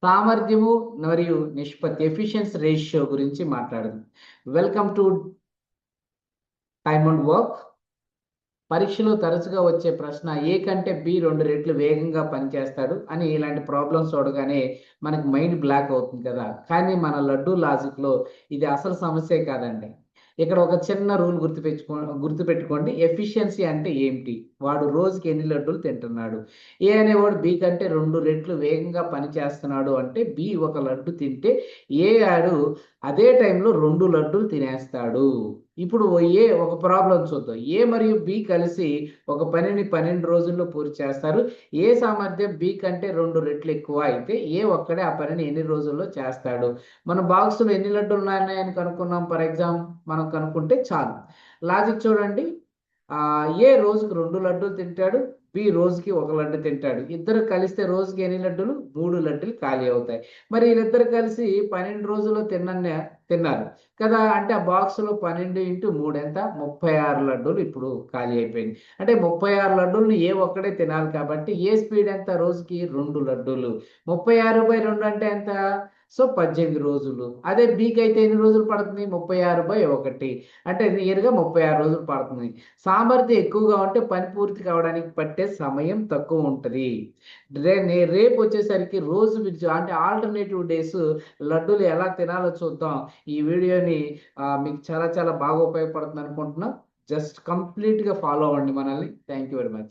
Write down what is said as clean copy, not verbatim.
సామర్థ్యము మరియు నిష్పత్తి ఎఫిషియన్సీ రేషియో గురించి మాట్లాడదాం. Welcome to time and work. పరీక్షలో తరచుగా వచ్చే ప్రశ్న ఏ కంటే బి 2 రెట్లు వేగంగా పనిచేస్తాడు అని ఇలాంటి ప్రాబ్లమ్స్ చూడగానే మనకు మైండ్ బ్లాక్ అవుతుంది కదా! కానీ మన లడ్డూ లాజిక్‌లో ఇది అసలు సమస్యే కాదండి. ఇక్కడ ఒక చిన్న రూల్ గుర్తుపెట్టుకోండి. ఎఫిషియన్సీ అంటే ఏమిటి? వాడు రోజుకి ఎన్ని లడ్డూలు తింటున్నాడు? ఏ అనేవాడు బి కంటే 2 రెట్లు వేగంగా పనిచేస్తున్నాడు అంటే బి ఒక లడ్డు తింటే ఏ ఆడు అదే టైంలో 2 లడ్డూలు తినేస్తాడు. ఇప్పుడు ఒక ప్రాబ్లమ్ చూద్దాం. ఏ మరియు బి కలిసి ఒక పనిని 12 రోజుల్లో పూర్తి చేస్తారు. ఏ సామర్థ్యం బి కంటే 2 రెట్లు ఎక్కువ అయితే ఏ ఒక్కడే ఆ పనిని ఎన్ని రోజుల్లో చేస్తాడు? మన బాక్స్‌లో ఎన్ని లడ్డూలున్నాయని కనుక్కున్నాం మనం కనుక్కుంటే చాలు. లాజిక్ చూడండి. ఏ రోజుకి 2 లడ్డూలు తింటాడు. బి రోజుకి 1 లడ్డు తింటాడు. ఇద్దరు కలిస్తే రోజుకి ఎన్ని లడ్డూలు? 3 లడ్డూలు ఖాళీ అవుతాయి. మరి ఈళ్ళిద్దరు కలిసి 12 రోజుల్లో తిన్నారు కదా! అంటే ఆ బాక్స్‌లో 12 ఇంటూ 3 ఎంత? 36 లడ్డూలు ఇప్పుడు ఖాళీ అయిపోయినాయి. అంటే 36 లడ్డూలని ఏ ఒక్కడే తినాలి కాబట్టి ఏ స్పీడ్ ఎంత రోజుకి? 2 లడ్డూలు. 36/2 అంటే ఎంత? సో, 18 రోజులు. అదే బికైతే ఎన్ని రోజులు పడుతుంది? 36/1 అంటే నియర్‌గా 36 రోజులు పడుతుంది. సామర్థ్యం ఎక్కువగా ఉంటే పని పూర్తి కావడానికి పట్టే సమయం తక్కువ ఉంటది. రేపొచ్చేసరికి రోజు విడిచి అంటే ఆల్టర్‌నేటివ్ డేస్ లడ్డూలు ఎలా తినాలో చూద్దాం. ఈ వీడియోని మీకు చాలా చాలా బాగా ఉపయోగపడుతుందనుకుంటున్నా. జస్ట్ కంప్లీట్‌గా ఫాలో అవ్వండి మనల్ని. Thank you very much.